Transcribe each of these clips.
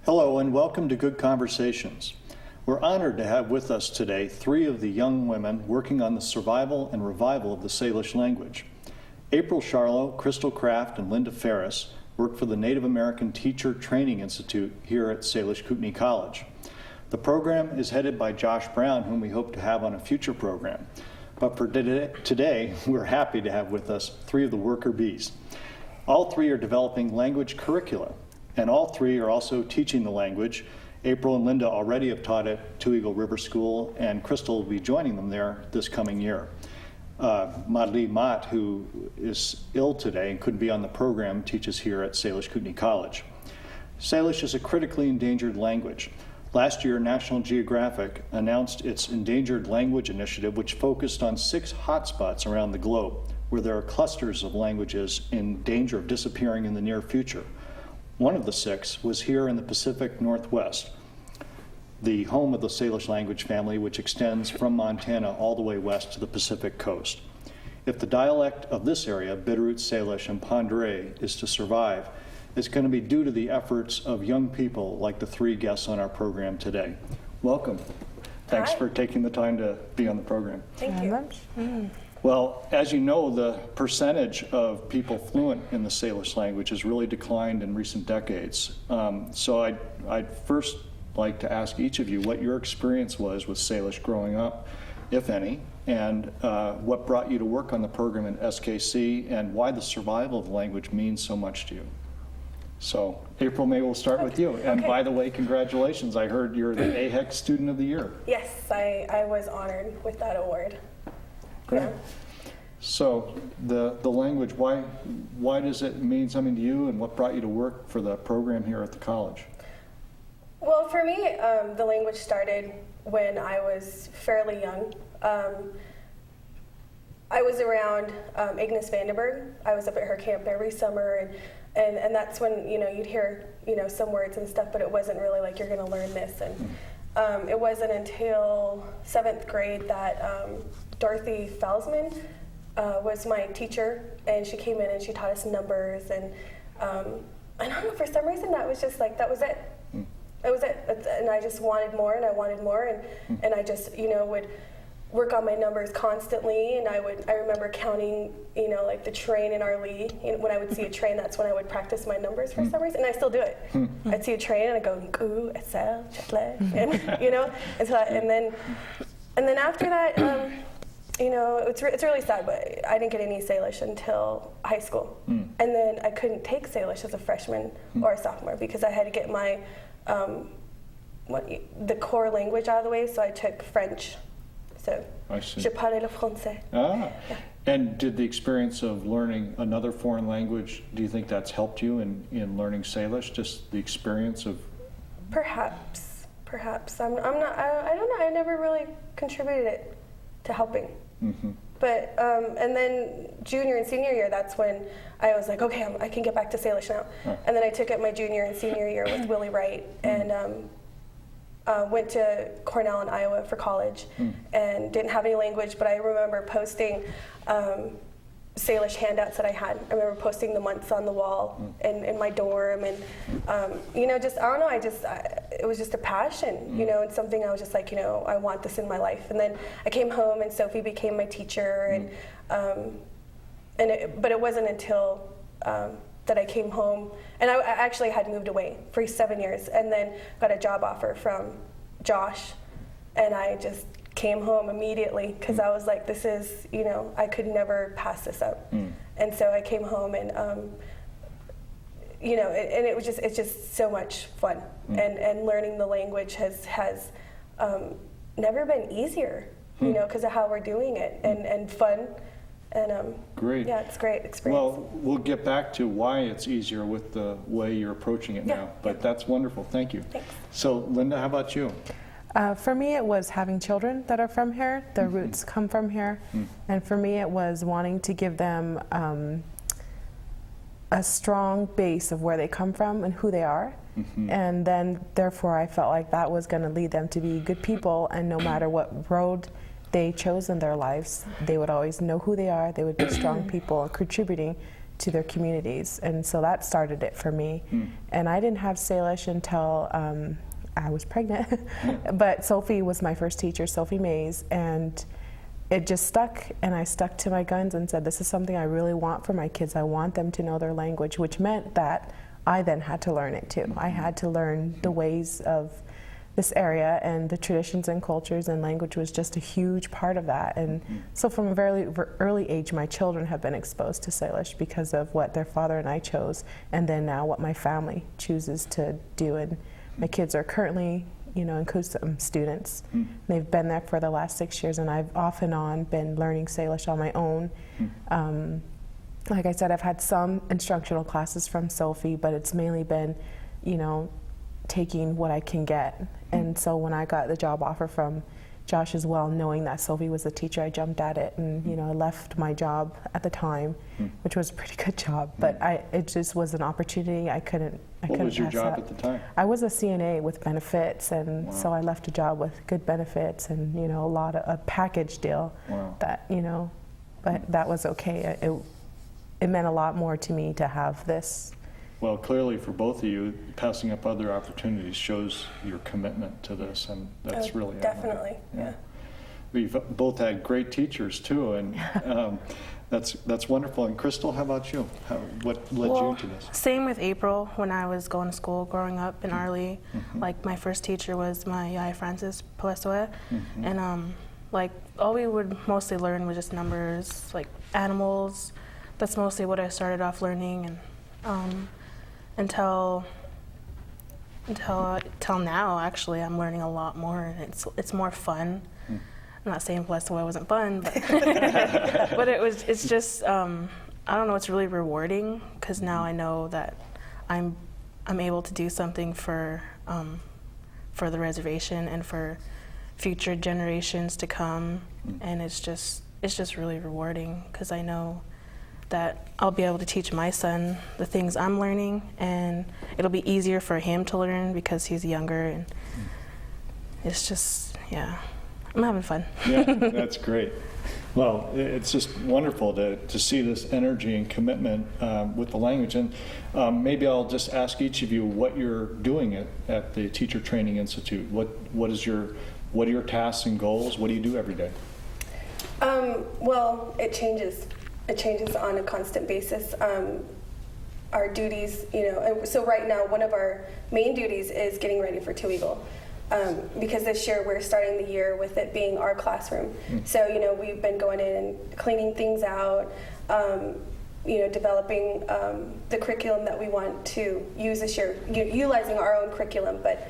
Hello and welcome to Good Conversations. We're honored to have with us today three of the young women working on the survival and revival of the Salish language. April Charlo, Crystal Craft, and Linda Ferris work for the Native American Teacher Training Institute here at Salish Kootenai College. The program is headed by Josh Brown, whom we hope to have on a future program. But for today, we're happy to have with us three of the worker bees. All three are developing language curricula, and all three are also teaching the language. April and Linda already have taught at Two Eagle River School, and Crystal will be joining them there this coming year. Madli Mat, who is ill today and couldn't be on the program, teaches here at Salish Kootenai College. Salish is a critically endangered language. Last year, National Geographic announced its Endangered Language Initiative, which focused on 6 hotspots around the globe, where there are clusters of languages in danger of disappearing in the near future. One of the 6 was here in the Pacific Northwest, the home of the Salish language family, which extends from Montana all the way west to the Pacific coast. If the dialect of this area, Bitterroot Salish and Pondere, is to survive, it's going to be due to the efforts of young people like the 3 guests on our program today. Welcome. Thanks for taking the time to be on the program. Thank you. Well, as you know, the percentage of people fluent in the Salish language has really declined in recent decades. So I'd first like to ask each of you what your experience was with Salish growing up, if any, and what brought you to work on the program in SKC, and why the survival of the language means so much to you. So, April, maybe we'll start with you. And by the way, congratulations. I heard you're the AHEC Student of the Year. Yes, I was honored with that award. Great. Yeah. So the language, why does it mean something to you, and what brought you to work for the program here at the college? Well, for me, the language started when I was fairly young. I was around Agnes Vandenberg. I was up at her camp every summer, and that's when you'd hear some words and stuff, but it wasn't really like you're going to learn this. And it wasn't until 7th grade that Dorothy Felsman was my teacher, and she came in and she taught us numbers, and I don't know, for some reason that was just like, that was it. That was it. And I just wanted more, and I wanted more, and I just would work on my numbers constantly, and I remember counting like the train in our league. When I would see a train, that's when I would practice my numbers for some reason, and I still do it. I'd see a train and I go goo, esel, chetle, and then after that, it's really sad, but I didn't get any Salish until high school, and then I couldn't take Salish as a freshman or a sophomore because I had to get my the core language out of the way, so I took French. So, je parle le français. Yeah. And did the experience of learning another foreign language, do you think that's helped you in learning Salish? Just the experience of? Perhaps. I don't know. I never really contributed it to helping. But and then junior and senior year, that's when I was like, okay, I can get back to Salish now. And then I took it my junior and senior year with Willie Wright, and went to Cornell in Iowa for college, and didn't have any language, but I remember posting Salish handouts that I had. I remember posting the months on the wall in my dorm, and just, I don't know, it was just a passion, and something I was just like, I want this in my life. And then I came home, and Sophie became my teacher, but it wasn't until that I came home, and I actually had moved away for 7 years, and then got a job offer from Josh, and I just came home immediately because I was like, this is, I could never pass this up. And so I came home, and it's just so much fun, and learning the language has never been easier, because of how we're doing it, and fun. And great. Yeah, it's a great experience. Well, we'll get back to why it's easier with the way you're approaching it now, but that's wonderful. Thank you. Thanks. So, Linda, how about you? For me, it was having children that are from here. Their roots come from here. And for me, it was wanting to give them a strong base of where they come from and who they are. And then, therefore, I felt like that was going to lead them to be good people, and no matter what road they chose in their lives, they would always know who they are. They would be strong people, contributing to their communities, and so that started it for me. And I didn't have Salish until I was pregnant, but Sophie was my first teacher, Sophie Mays, and it just stuck, and I stuck to my guns and said, this is something I really want for my kids. I want them to know their language, which meant that I then had to learn it too. I had to learn the ways of this area, and the traditions and cultures, and language was just a huge part of that. And so from a very early age, my children have been exposed to Salish because of what their father and I chose, and then now what my family chooses to do. And my kids are currently, you know, Kusum students. They've been there for the last 6 years, and I've off and on been learning Salish on my own. Like I said, I've had some instructional classes from Sophie, but it's mainly been, you know, taking what I can get. And so when I got the job offer from Josh as well, knowing that Sophie was the teacher, I jumped at it, and you know, I left my job at the time, which was a pretty good job, but it just was an opportunity I couldn't What was your pass job up. at the time? I was a CNA with benefits, and so I left a job with good benefits and, you know, a package deal that, you know, but that was okay. It meant a lot more to me to have this. Well, clearly for both of you, passing up other opportunities shows your commitment to this, and that's really definitely, admirable. We've both had great teachers too, and that's wonderful. And Crystal, how about you? What led you to this? Same with April. When I was going to school growing up in Arley, like my first teacher was my Yaya Francis Pelesoe, and like all we would mostly learn was just numbers, like animals. That's mostly what I started off learning, and until now, actually, I'm learning a lot more, and it's more fun. I'm not saying Pelesoe wasn't fun, but but it's just I don't know. It's really rewarding because now I know that I'm able to do something for the reservation and for future generations to come, and it's just really rewarding because I know that I'll be able to teach my son the things I'm learning, and it'll be easier for him to learn because he's younger, and it's just, I'm having fun. Yeah, that's great. Well, it's just wonderful to see this energy and commitment with the language. And maybe I'll just ask each of you what you're doing at the Teacher Training Institute. What are your tasks and goals? What do you do every day? Well, it changes. It changes on a constant basis. Our duties, you know, and so right now one of our main duties is getting ready for Two Eagle. Because this year we're starting the year with it being our classroom. So, you know, we've been going in and cleaning things out, you know, developing the curriculum that we want to use this year, utilizing our own curriculum, but,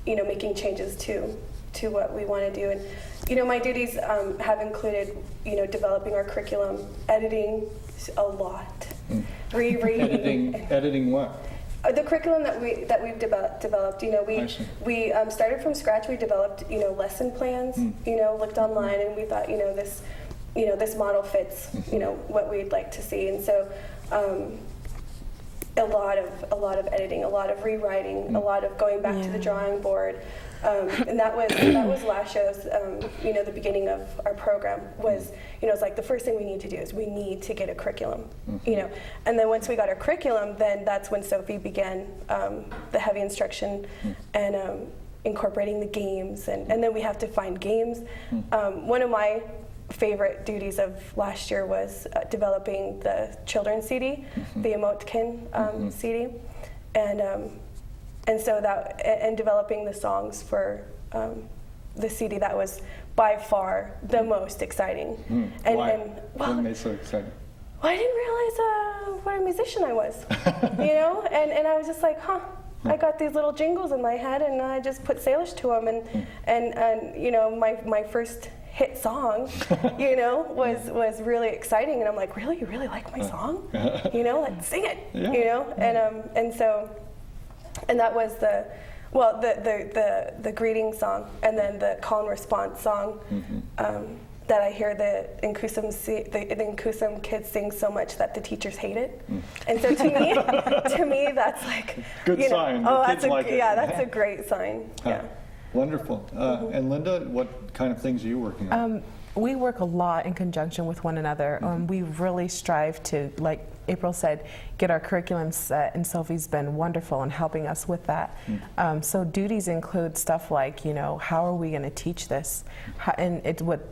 you know, making changes to what we want to do. And, you know, my duties have included, you know, developing our curriculum, editing a lot, rereading. Editing what? The curriculum that we've developed, you know, we started from scratch. We developed, you know, lesson plans. You know, looked online, and we thought, you know, this model fits, you know, what we'd like to see. And so, a lot of editing, a lot of rewriting, a lot of going back to the drawing board. And that was last show's, you know, the beginning of our program was, you know, it's like the first thing we need to do is we need to get a curriculum, you know. And then once we got our curriculum, then that's when Sophie began the heavy instruction and incorporating the games. And then we have to find games. One of my favorite duties of last year was developing the children's CD, the Emotekin CD. And so and developing the songs for the CD, that was by far the most exciting. Why? What made it so exciting? Well, I didn't realize what a musician I was, you know? And I was just like, I got these little jingles in my head, and I just put Salish to them. And you know, my first hit song, you know, was really exciting. And I'm like, really? You really like my song? You know, let's sing it, you know? And that was the greeting song, and then the call and response song that I hear the Nkusum kids sing so much that the teachers hate it. And so to me that's like good sign. That's a great sign. Yeah. Wonderful. And Linda, what kind of things are you working on? we work a lot in conjunction with one another. We really strive to, like April said, get our curriculum set, and Sophie's been wonderful in helping us with that. So duties include stuff like, you know, how are we going to teach this? And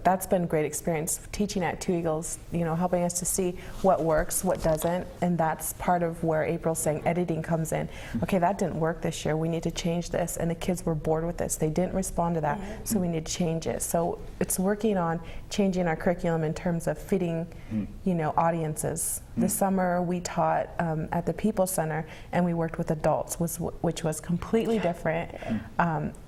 that's been a great experience teaching at Two Eagles, you know, helping us to see what works, what doesn't, and that's part of where April's saying editing comes in. Okay, that didn't work this year, we need to change this, and the kids were bored with this. They didn't respond to that, so we need to change it. So it's working on changing our curriculum in terms of fitting, you know, audiences. This summer we taught at the People Center, and we worked with adults, which was completely different.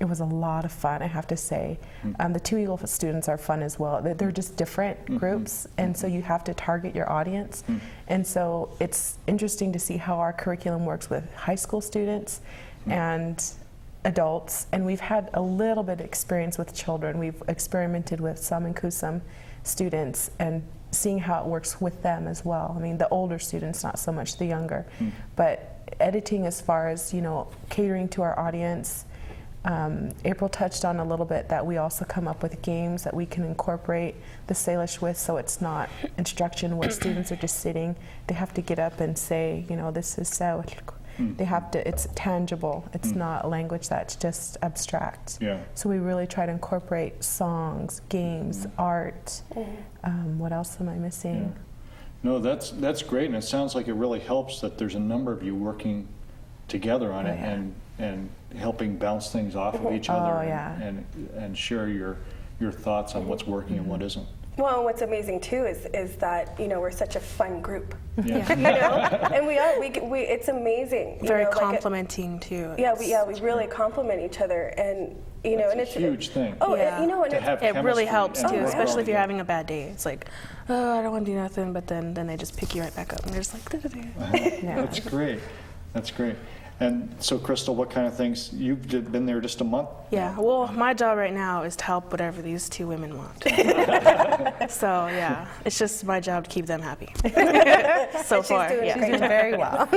It was a lot of fun, I have to say. The Two Eagle students are fun as well. They're just different groups, and so you have to target your audience. And so it's interesting to see how our curriculum works with high school students and adults, and we've had a little bit of experience with children. We've experimented with some and Kusum students and seeing how it works with them as well. I mean, the older students, not so much the younger. But editing as far as, you know, catering to our audience, April touched on a little bit that we also come up with games that we can incorporate the Salish with, so it's not instruction where students are just sitting. They have to get up and say, you know, this is Salish. They have to, it's tangible. It's not a language that's just abstract. So we really try to incorporate songs, games, art. What else am I missing? No, that's great, and it sounds like it really helps that there's a number of you working together on it and helping bounce things off of each other and share your thoughts on what's working and what isn't. Well, what's amazing too is that, you know, we're such a fun group. You know, and we are. It's amazing. Very you know, complimenting too. We really complement each other, and you know, That's and a it's huge thing. Oh, you know, and it really helps too, especially if you're yeah. having a bad day. It's like, oh, I don't want to do nothing, but then they just pick you right back up, and they're just like, That's great. That's great. And so, Crystal, what kind of things? You've been there just a month? Yeah, well, my job right now is to help whatever these two women want. So, yeah, it's just my job to keep them happy. So far, she's She's doing very well.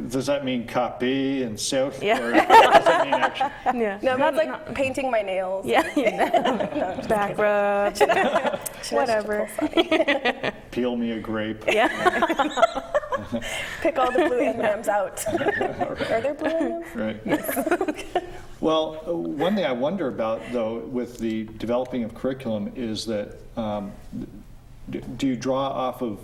Does that mean copy and south? Yeah. Or does that mean action? Yeah. No, that's like painting my nails. Yeah. Back rubs, whatever. Peel me a grape. Yeah. Pick all the blue M&Ms out. Are there blue M&Ms? Right. Yes. Well, one thing I wonder about, though, with the developing of curriculum is that do you draw off of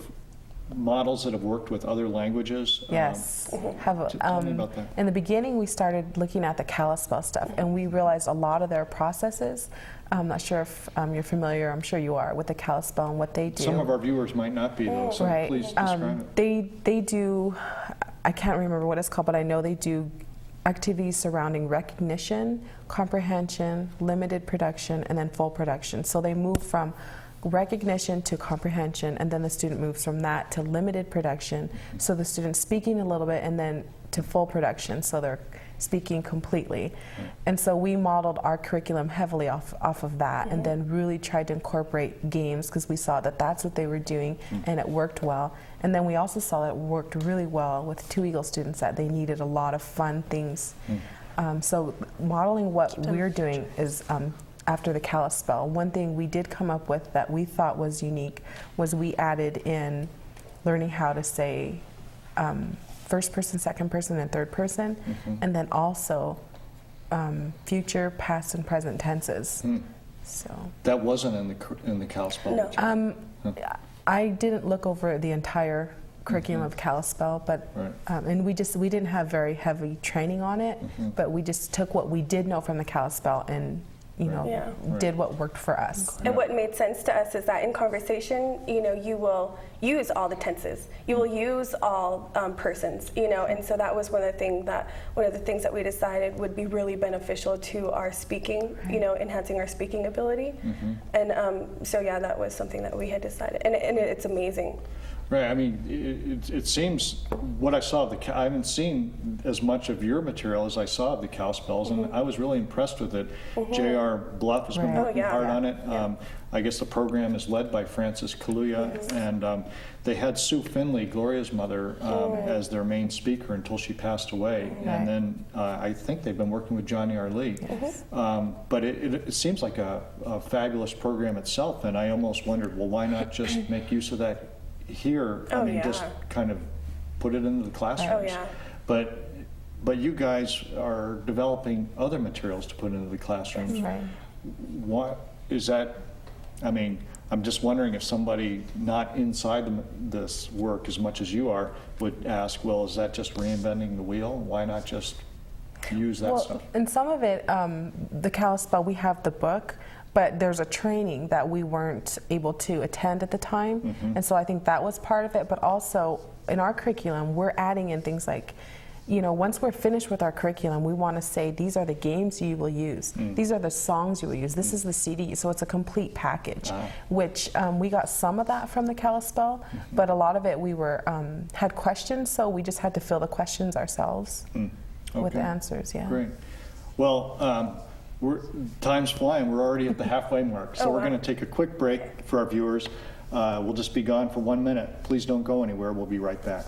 models that have worked with other languages? Yes. Tell me about that. In the beginning, we started looking at the Kalispel stuff, and we realized a lot of their processes. I'm not sure if you're familiar, I'm sure you are, with the Kalispel and what they do. Some of our viewers might not be, though, so right. please describe it. They do, I can't remember what it's called, but I know they do activities surrounding recognition, comprehension, limited production, and then full production. So they move from recognition to comprehension, and then the student moves from that to limited production. So the student's speaking a little bit, and then to full production, so they're speaking completely. And so we modeled our curriculum heavily off of that, and then really tried to incorporate games, because we saw that that's what they were doing, and it worked well. And then we also saw that it worked really well with Two Eagle students, that they needed a lot of fun things. So modeling what we're doing is after the Kalispel. One thing we did come up with that we thought was unique was we added in learning how to say first person, second person, and third person, and then also future, past, and present tenses. So that wasn't in the Kalispel. No. I didn't look over the entire curriculum of Kalispel, but and we didn't have very heavy training on it, but we just took what we did know from the Kalispel and did what worked for us. And what made sense to us is that in conversation, you know, you will use all the tenses. You will use all persons, you know, and so that was one of the things that we decided would be really beneficial to our speaking, you know, enhancing our speaking ability. And so yeah, that was something that we had decided, and it's amazing. Right. I mean, it seems what I saw of I haven't seen as much of your material as I saw of the Cowspells, and I was really impressed with it. J.R. Bluff has been Right. working hard on it. I guess the program is led by Frances Kaluuya, and they had Sue Finley, Gloria's mother, as their main speaker until she passed away. And then I think they've been working with Johnny R. Lee. But it seems like a fabulous program itself, and I almost wondered, well, why not just make use of that here? I mean, just kind of put it into the classrooms. But you guys are developing other materials to put into the classrooms. Right. What is that? I mean, I'm just wondering if somebody not inside this work as much as you are would ask, well, is that just reinventing the wheel? Why not just use that stuff? And some of it, the Kalispell, we have the book, but there's a training that we weren't able to attend at the time. And so I think that was part of it. But also in our curriculum, we're adding in things like, you know, once we're finished with our curriculum, we want to say these are the games you will use. These are the songs you will use. This is the CD. So it's a complete package, which we got some of that from the Kalispell, but a lot of it we were had questions, so we just had to fill the questions ourselves with the answers. Yeah. Great. Well, time's flying. We're already at the halfway mark, so we're going to take a quick break for our viewers. We'll just be gone for 1 minute. Please don't go anywhere. We'll be right back.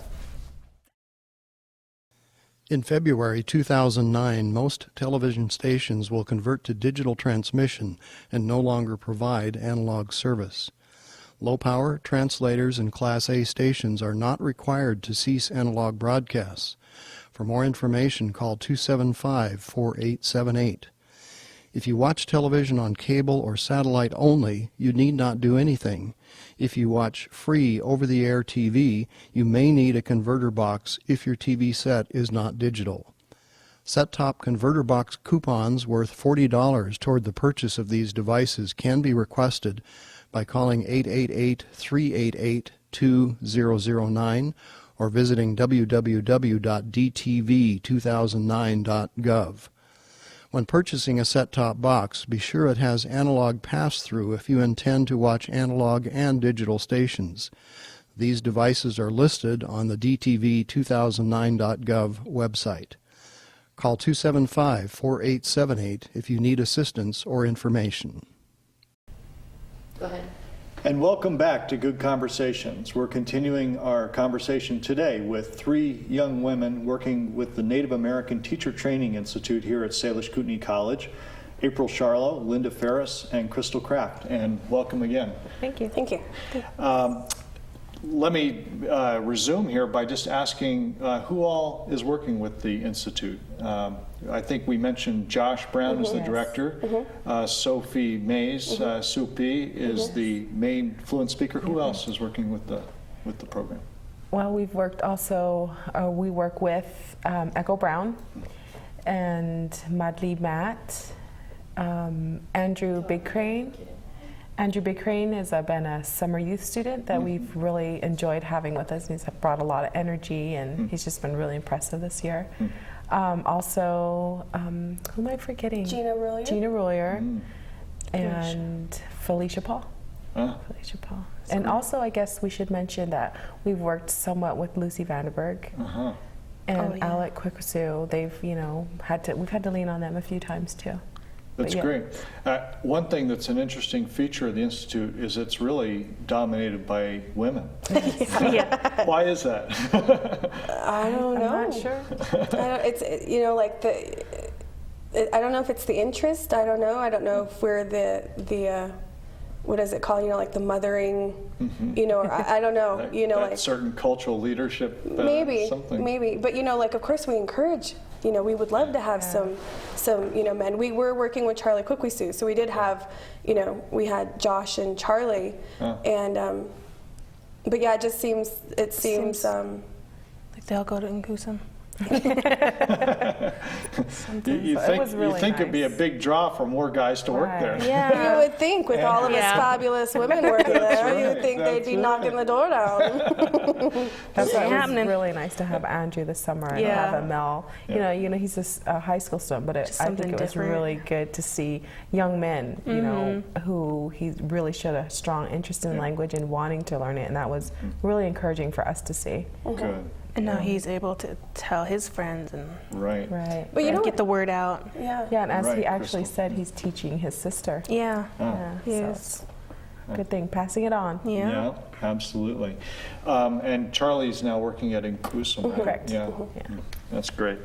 In February 2009, most television stations will convert to digital transmission and no longer provide analog service. Low-power translators and Class A stations are not required to cease analog broadcasts. For more information, call 275-4878. If you watch television on cable or satellite only, you need not do anything. If you watch free over-the-air TV, you may need a converter box if your TV set is not digital. Set-top converter box coupons worth $40 toward the purchase of these devices can be requested by calling 888-388-2009 or visiting www.dtv2009.gov. When purchasing a set-top box, be sure it has analog pass-through if you intend to watch analog and digital stations. These devices are listed on the dtv2009.gov website. Call 275-4878 if you need assistance or information. Go ahead. And welcome back to Good Conversations. We're continuing our conversation today with three young women working with the Native American Teacher Training Institute here at Salish Kootenai College. April Charlo, Linda Ferris, and Crystal Craft. And welcome again. Thank you. Thank you. Let me resume here by just asking who all is working with the Institute. I think we mentioned Josh Brown is the director. Sophie Mays, Supi, is the main fluent speaker. Who else is working with the program? Well, we've worked also, we work with Echo Brown and Madly Matt, Andrew Big Crane. Andrew Big Crane has been a summer youth student that we've really enjoyed having with us. He's brought a lot of energy, and he's just been really impressive this year. Also, who am I forgetting? Gina Rulier. Gina Rulier and Felicia Paul. Felicia Paul. And also, I guess we should mention that we've worked somewhat with Lucy Vandenberg and Alec Quickasu. They've, we've had to lean on them a few times too. That's great. One thing that's an interesting feature of the Institute is it's really dominated by women. Why is that? I don't know. I'm not sure. I don't know if it's the interest. I don't know. I don't know if we're the what is it called? Like the mothering, or I don't know. That certain cultural leadership. Maybe. But of course we encourage. We would love to have some men. We were working with Charlie Quickisu, so we did have, we had Josh and Charlie, and but yeah, it seems like they all go to Ngusim. You think it'd be a big draw for more guys to work there. You would think with all of us fabulous women working there, you would think they'd be knocking the door down. That's why it was really nice to have Andrew this summer and have Mel. You know, he's a high school student, but I think it was really good to see young men, you know, who he really showed a strong interest in language and wanting to learn it, and that was really encouraging for us to see. Good. And now he's able to tell his friends and But you know, get the word out. And as he actually said, he's teaching his sister. Yeah. So it's a good thing, passing it on. Yeah, absolutely. And Charlie's now working at Inclusum, right? Correct. Yeah. That's great.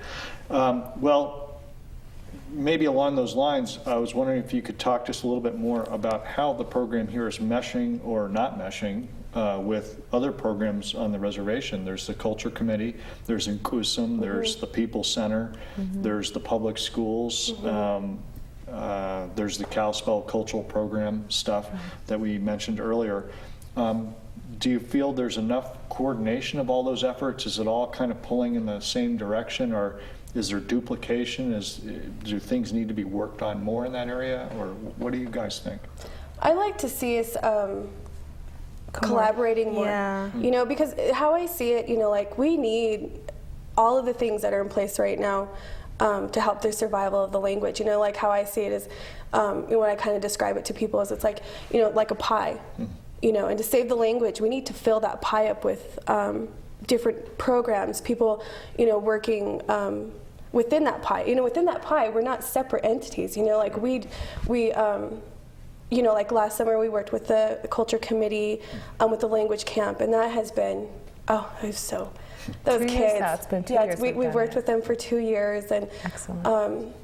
Well, maybe along those lines, I was wondering if you could talk just a little bit more about how the program here is meshing or not meshing with other programs on the reservation. There's the Culture Committee, there's Inclusum, there's the People Center, there's the public schools, there's the Kalispell Cultural Program stuff that we mentioned earlier. Do you feel there's enough coordination of all those efforts? Is it all kind of pulling in the same direction, or is there duplication? Do things need to be worked on more in that area, or what do you guys think? I like to see us collaborating more. You know, because how I see it, you know, like we need all of the things that are in place right now to help the survival of the language. You know, like how I see it is, when I kind of describe it to people, is it's like, you know, like a pie. You know, and to save the language, we need to fill that pie up with different programs, people, you know, working within that pie. You know, within that pie, we're not separate entities. You know, like we you know, like last summer we worked with the Culture Committee with the language camp, and that has been, it was so, those kids. It's been 2 years. We've worked with them for 2 years, and excellent.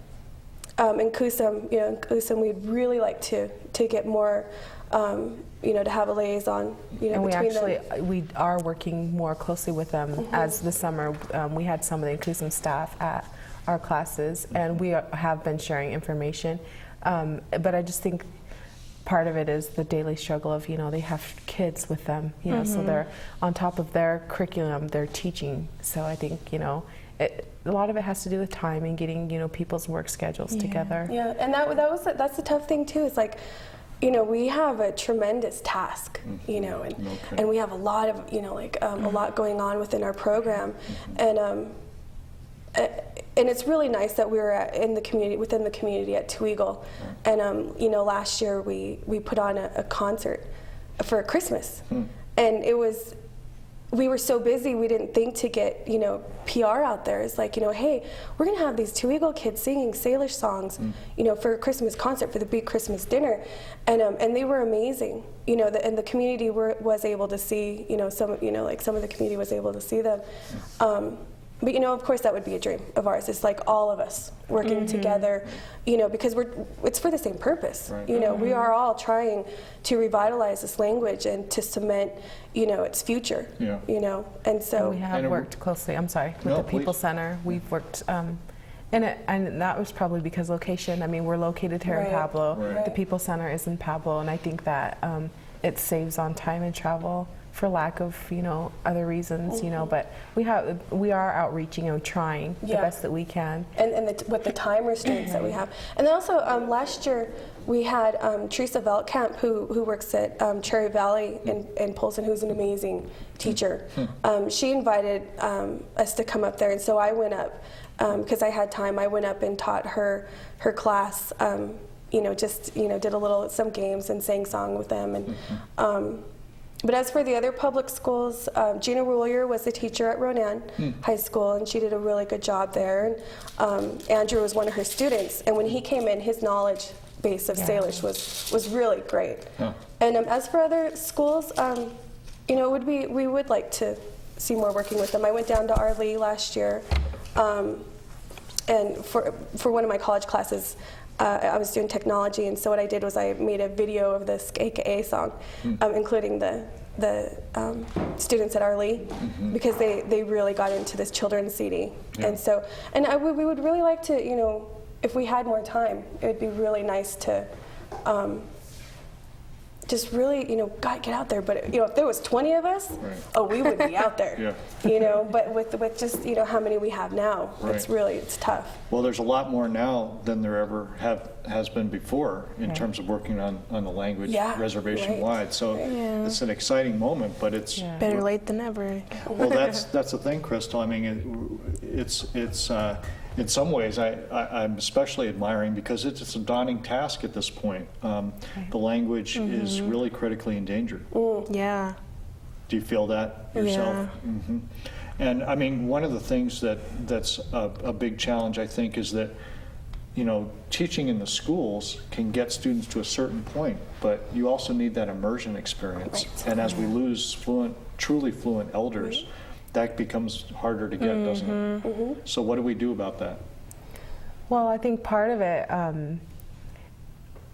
In CUSUM, you know, in CUSUM, we'd really like to get more, you know, to have a liaison, you know, and between them. We are working more closely with them as the summer. We had some of the CUSUM staff at our classes, and we have been sharing information. But I just think part of it is the daily struggle of, you know, they have kids with them, you know, so they're on top of their curriculum, they're teaching. So I think, you know, a lot of it has to do with time and getting, you know, people's work schedules together. Yeah, and that's the tough thing too. It's like, you know, we have a tremendous task, you know, and we have a lot of, you know, like a lot going on within our program, and it's really nice that we were in the community, within the community at Two Eagle, and you know, last year we put on a concert for Christmas, and it was. We were so busy, we didn't think to get, you know, PR out there. It's like, you know, hey, we're gonna have these Two Eagle kids singing Salish songs, you know, for a Christmas concert, for the big Christmas dinner, and they were amazing, you know, and the community was able to see, you know, some of the community was able to see them. But, you know, of course, that would be a dream of ours. It's like all of us working together, you know, because it's for the same purpose. Right. You know, we are all trying to revitalize this language and to cement, you know, its future, you know. And so we have worked closely, with the People Center. We've worked, and that was probably because location. I mean, we're located here in Pablo. Right. The People Center is in Pablo, and I think that it saves on time and travel for lack of, you know, other reasons, you know, but we are outreaching and trying the best that we can. And with the time restraints that we have. And then also last year we had Teresa Veldkamp, who works at Cherry Valley in Polson, who's an amazing teacher. She invited us to come up there, and so I went up because I had time. I went up and taught her class, you know, just, you know, did some games and sang song with them. And but as for the other public schools, Gina Rulier was the teacher at Ronan High School, and she did a really good job there. And Andrew was one of her students, and when he came in, his knowledge base of Salish was really great. And as for other schools, you know, we would like to see more working with them. I went down to Arlee last year, and for one of my college classes, I was doing technology, and so what I did was I made a video of the SKC-TV song, including the students at Arlee, because they really got into this children's CD. And so, we would really like to, you know, if we had more time, it would be really nice to just really, God, get out there. But, if there was 20 of us, oh, we would be out there, but with just, how many we have now, it's tough. Well, there's a lot more now than there ever has been before in terms of working on the language reservation-wide. So it's an exciting moment, but it's better late than never. Well, that's the thing, Crystal. I mean, it's in some ways I'm especially admiring because it's a daunting task at this point. The language is really critically endangered. Yeah. Do you feel that yourself? Yeah. And I mean, one of the things that's a big challenge, I think, is that teaching in the schools can get students to a certain point, but you also need that immersion experience. And as we lose truly fluent elders, that becomes harder to get, doesn't it? So what do we do about that? Well, I think part of it, and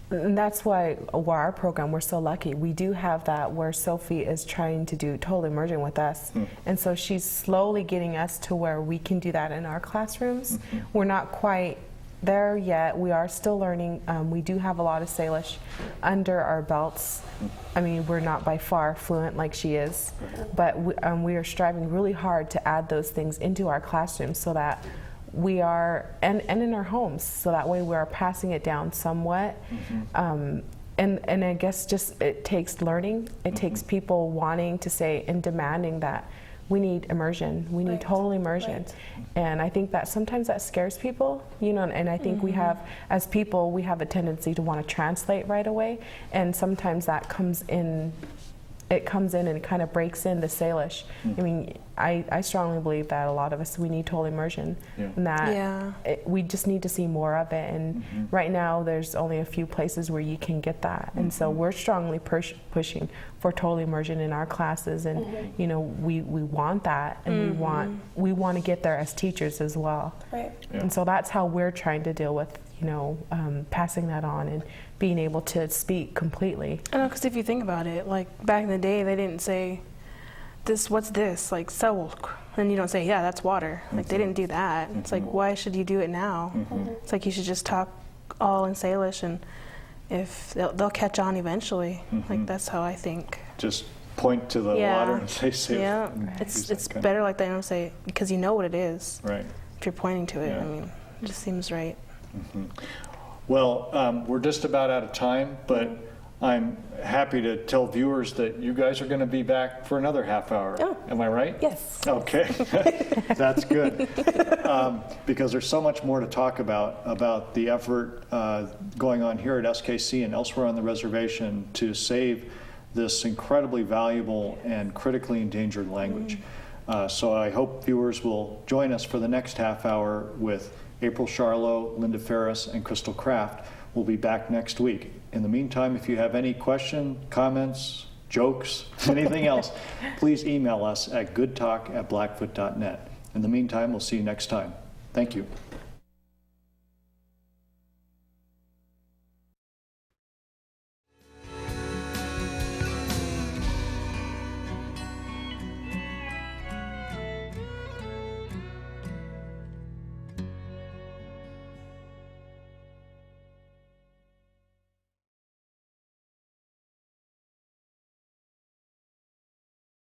that's why our program, we're so lucky. We do have that where Sophie is trying to do total immersion with us. And so she's slowly getting us to where we can do that in our classrooms. We're not quite there yet. We are still learning. We do have a lot of Salish under our belts. I mean, we're not by far fluent like she is, but we are striving really hard to add those things into our classrooms so that we are, and in our homes, so that way we are passing it down somewhat. And I guess just it takes learning. It takes people wanting to say and demanding that we need immersion. We need total immersion. And I think that sometimes that scares people, and I think we have, as people, we have a tendency to want to translate right away. And sometimes that comes in and it kind of breaks in the Salish. I mean, I strongly believe that a lot of us, we need total immersion. And that we just need to see more of it. And right now, there's only a few places where you can get that. And so we're strongly pushing for total immersion in our classes. And, we want that. And we want to get there as teachers as well. And so that's how we're trying to deal with, passing that on and being able to speak completely. I know, because if you think about it, like back in the day, they didn't say, what's this? Like, sewolk. And you don't say, yeah, that's water. Like, they didn't do that. It's like, why should you do it now? It's like you should just talk all in Salish, and if they'll catch on eventually. Like, that's how I think. Just point to the water and say Salish. Yeah, it's better like that. You don't say, because you know what it is. Right. If you're pointing to it, I mean, it just seems right. Well, we're just about out of time, but I'm happy to tell viewers that you guys are going to be back for another half hour. Oh. Am I right? Yes. Okay. That's good. Because there's so much more to talk about the effort going on here at SKC and elsewhere on the reservation to save this incredibly valuable and critically endangered language. So I hope viewers will join us for the next half hour with April Charlo, Linda Ferris, and Crystal Craft. We'll be back next week. In the meantime, if you have any questions, comments, jokes, anything else, please email us at goodtalk@blackfoot.net. In the meantime, we'll see you next time. Thank you.